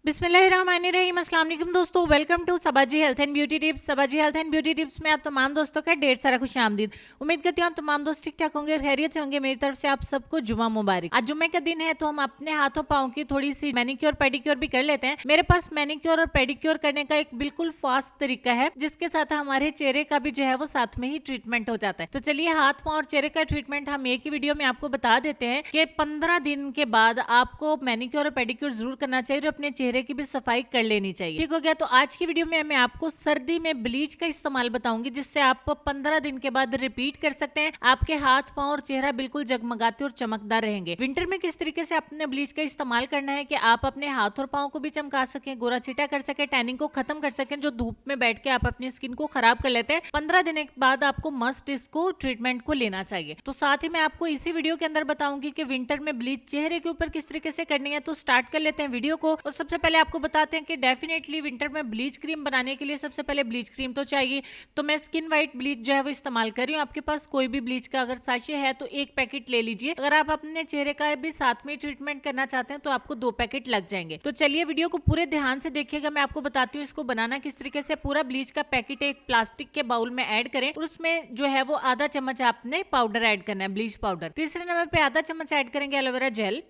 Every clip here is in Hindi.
बिस्मिल्लाहिर्रहमानिर्रहीम। अस्सलाम वालेकुम दोस्तों, welcome to Saba ji health and beauty tips. Saba ji health and beauty tips में आप तमाम दोस्तों का ढेर सारा खुश आमदीद। उम्मीद करती हूँ आप तमाम दोस्त ठीक ठाक होंगे और खैरियत से होंगे। मेरी तरफ से आप सबको जुमा मुबारक। आज जुम्मे का दिन है तो हम अपने हाथों पाँव की थोड़ी सी मैनिक्योर पेडिक्योर भी कर लेते हैं। मेरे पास मैनिक्योर और पेडिक्योर करने का एक बिल्कुल फास्ट तरीका है जिसके साथ हमारे चेहरे का भी जो है वो साथ में ही ट्रीटमेंट हो जाता है। तो चलिए हाथ पाँव और चेहरे का ट्रीटमेंट हम एक ही वीडियो में आपको बता देते हैं कि 15 दिन के बाद आपको मैनिक्योर और पेडिक्योर जरूर करना चाहिए और अपने चेहरे की भी सफाई कर लेनी चाहिए। ठीक हो गया। तो आज की वीडियो में मैं आपको सर्दी में ब्लीच का इस्तेमाल बताऊंगी जिससे आप 15 दिन के बाद रिपीट कर सकते हैं। आपके हाथ पांव और चेहरा बिल्कुल जगमगाते और चमकदार रहेंगे। विंटर में किस तरीके से अपने ब्लीच का इस्तेमाल करना है कि आप अपने हाथ और पांव को भी चमका सकें, गोरा चिटा कर सके, टैनिंग को खत्म कर सकें जो धूप में बैठ के आप अपनी स्किन को खराब कर लेते हैं। 15 दिन के बाद आपको मस्ट इसको ट्रीटमेंट को लेना चाहिए। तो साथ ही मैं आपको इसी वीडियो के अंदर बताऊंगी कि विंटर में ब्लीच चेहरे के ऊपर किस तरीके से करनी है। तो स्टार्ट कर लेते हैं वीडियो को। और सबसे पहले आपको बताते हैं कि डेफिनेटली विंटर में ब्लीच क्रीम बनाने के लिए सबसे पहले ब्लीच क्रीम तो चाहिए। तो मैं स्किन वाइट ब्लीच जो है वो इस्तेमाल कर रही हूँ। आपके पास कोई भी ब्लीच का अगर साशे है तो एक पैकेट ले लीजिए। अगर आप अपने चेहरे का भी साथ में ट्रीटमेंट करना चाहते हैं तो आपको 2 पैकेट लग जाएंगे। तो चलिए वीडियो को पूरे ध्यान से देखिएगा। मैं आपको बताती हूँ इसको बनाना किस तरीके से। पूरा ब्लीच का पैकेट एक प्लास्टिक के बाउल में ऐड करें और उसमें जो है वो आधा चम्मच आपने पाउडर ऐड करना है, ब्लीच पाउडर। तीसरे नंबर पे आधा चम्मच ऐड करेंगे एलोवेरा जेल।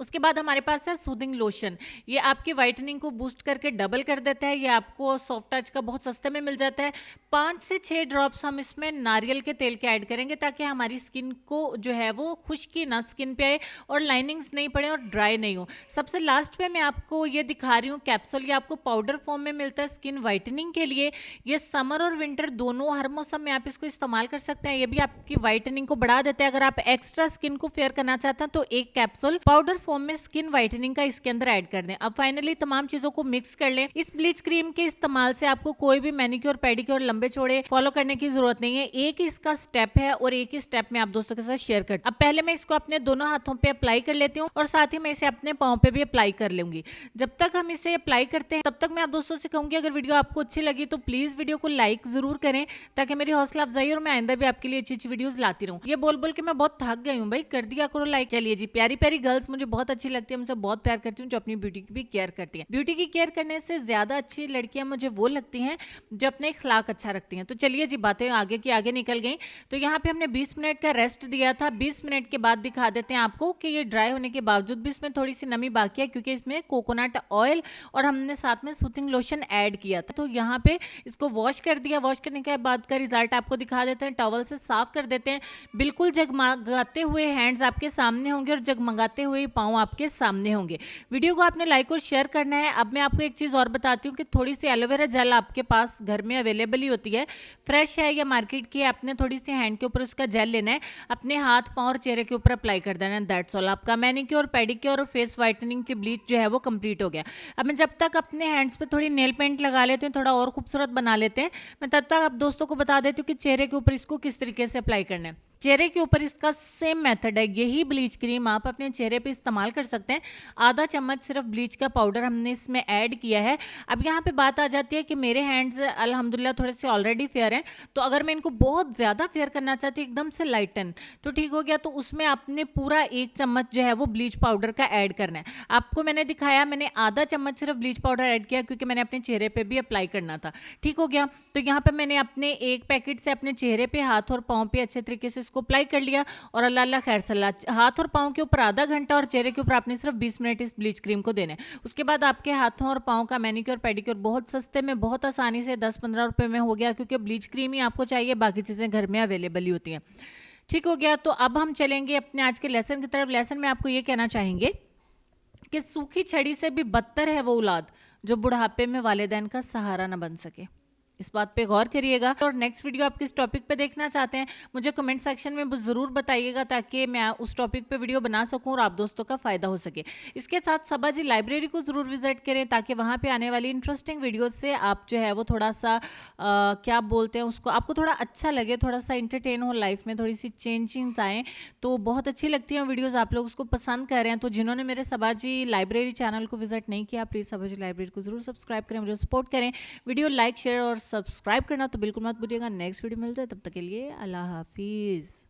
उसके बाद हमारे पास है सूदिंग लोशन। ये आपकी वाइटनिंग को बूस्ट करके डबल कर देता है। ये आपको सॉफ्ट टच का बहुत सस्ते में मिल जाता है। 5 से 6 ड्रॉप्स हम इसमें नारियल के तेल के ऐड करेंगे ताकि हमारी स्किन को जो है वो खुश्की ना स्किन पे आए और लाइनिंग्स नहीं पड़े और ड्राई नहीं हो। सबसे लास्ट पे मैं आपको ये दिखा रही हूँ कैप्सूल। ये आपको पाउडर फॉर्म में मिलता है स्किन वाइटनिंग के लिए। ये समर और विंटर दोनों हर मौसम में आप इसको इस्तेमाल कर सकते हैं। ये भी आपकी वाइटनिंग को बढ़ा देता है। अगर आप एक्स्ट्रा स्किन को फेयर करना चाहते हैं तो एक कैप्सूल पाउडर फॉर्म में स्किन वाइटनिंग का इसके अंदर ऐड कर दें। अब फाइनली तमाम चीजों को मिक्स कर लें। इस ब्लीच क्रीम के इस्तेमाल से आपको कोई भी मैनिक्योर पेडिक्योर लंबे चौड़े फॉलो करने की जरूरत नहीं है। एक ही इसका स्टेप है और एक ही स्टेप में आप दोस्तों के साथ शेयर कर। अब पहले मैं इसको अपने दोनों हाथों पे अप्लाई कर लेती हूँ और साथ ही मैं इसे अपने पाँव पे भी अप्लाई कर लूंगी। जब तक हम इसे अप्लाई करते हैं तब तक मैं आप दोस्तों से कहूंगी अगर वीडियो आपको अच्छी लगी तो प्लीज वीडियो को लाइक जरूर करें ताकि मेरी हौसला अफजाई और मैं आइंदा भी आपके लिए अच्छी अच्छी वीडियोस लाती रहूं। ये बोल बोल के मैं बहुत थक गई हूँ भाई, कर दिया करो लाइक। चलिए जी, प्यारी प्यारी गर्ल्स मुझे बहुत अच्छी लगती है, मुझे बहुत प्यार करती हूँ जो अपनी ब्यूटी की भी केयर करती हैं। ब्यूटी की केयर करने से ज्यादा अच्छी लड़कियां मुझे वो लगती हैं जो अपने अखलाक अच्छा रखती हैं। तो चलिए जी, बातें आगे की आगे निकल गई। तो यहाँ पे हमने 20 मिनट का रेस्ट दिया था। 20 मिनट के बाद दिखा देते हैं आपको कि ये ड्राई होने के बावजूद भी इसमें थोड़ी सी नमी बाकी है क्योंकि इसमें कोकोनट ऑयल और हमने साथ में सूथिंग लोशन ऐड किया था। तो यहाँ पे इसको वॉश कर दिया। वॉश करने के बाद का रिजल्ट आपको दिखा देते हैं। टॉवल से साफ कर देते हैं। बिल्कुल जगमगाते हुए हैंड्स आपके सामने होंगे और जगमगाते हुए पाँव आपके सामने होंगे। वीडियो को आपने लाइक और शेयर करना है। अब मैं आपको एक चीज़ और बताती हूँ कि थोड़ी सी एलोवेरा जेल आपके पास घर में अवेलेबल ही होती है, फ्रेश है या मार्केट की है। आपने थोड़ी सी हैंड के ऊपर उसका जेल लेना है, अपने हाथ पाँव और चेहरे के ऊपर अप्लाई कर देना है। That's all. आपका मैनिक्योर पेडिक्योर और फेस वाइटनिंग की ब्लीच जो है वो कंप्लीट हो गया। अब मैं जब तक अपने हैंड्स पे थोड़ी नेल पेंट लगा लेते हैं, थोड़ा और खूबसूरत बना लेते हैं, मैं तब तक आप दोस्तों को बता देती हूँ कि चेहरे के ऊपर इसको किस तरीके से अप्लाई करना है। चेहरे के ऊपर इसका सेम मेथड है। यही ब्लीच क्रीम आप अपने चेहरे पे इस्तेमाल कर सकते हैं। आधा चम्मच सिर्फ ब्लीच का पाउडर हमने इसमें ऐड किया है। अब यहाँ पे बात आ जाती है कि मेरे हैंड्स अल्हम्दुलिल्लाह थोड़े से ऑलरेडी फेयर हैं, तो अगर मैं इनको बहुत ज़्यादा फेयर करना चाहती हूँ एकदम से लाइटन, तो ठीक हो गया। तो उसमें आपने पूरा 1 चम्मच जो है वो ब्लीच पाउडर का ऐड करना है। आपको मैंने दिखाया, मैंने आधा चम्मच सिर्फ ब्लीच पाउडर ऐड किया क्योंकि मैंने अपने चेहरे पर भी अप्लाई करना था। ठीक हो गया। तो यहाँ पर मैंने अपने एक पैकेट से अपने चेहरे पर, हाथ और पाँव पे अच्छे तरीके से इसको अप्लाई कर लिया और अल्लाह अल्लाह खैर सलाह। हाथ और पाँव के ऊपर आधा घंटा और चेहरे के ऊपर आपने सिर्फ 20 मिनट इस ब्लीच क्रीम को देने। उसके बाद आपके हाथों और पाँव का मैनिक्योर पेडिक्योर बहुत सस्ते में, बहुत आसानी से 10-15 रुपए में हो गया क्योंकि ब्लीच क्रीम ही आपको चाहिए, बाकी चीज़ें घर में अवेलेबल ही होती हैं। ठीक हो गया। तो अब हम चलेंगे अपने आज के लेसन की तरफ। लेसन में आपको ये कहना चाहेंगे कि सूखी छड़ी से भी बदतर है वो औलाद जो बुढ़ापे में वालिदैन का सहारा न बन सके। इस बात पे गौर करिएगा। और नेक्स्ट वीडियो आप किस टॉपिक पे देखना चाहते हैं मुझे कमेंट सेक्शन में ज़रूर बताइएगा ताकि मैं उस टॉपिक पे वीडियो बना सकूं और आप दोस्तों का फ़ायदा हो सके। इसके साथ सबा जी लाइब्रेरी को ज़रूर विजिट करें ताकि वहाँ पे आने वाली इंटरेस्टिंग वीडियोस से आप जो है वो थोड़ा सा क्या बोलते हैं उसको, आपको थोड़ा अच्छा लगे, थोड़ा सा इंटरटेन हो लाइफ में, थोड़ी सी चेंजिंग आएँ तो बहुत अच्छी लगती हैं वीडियोज़। आप लोग उसको पसंद कर रहे हैं। तो जिन्होंने मेरे सबा जी लाइब्रेरी चैनल को विजिट नहीं किया, प्लीज़ सबा जी लाइब्रेरी को ज़रूर सब्सक्राइब करें, मुझे सपोर्ट करें। वीडियो लाइक शेयर और सब्सक्राइब करना तो बिल्कुल मत भूलिएगा। नेक्स्ट वीडियो मिलते हैं, तब तक के लिए अल्लाह हाफिज़।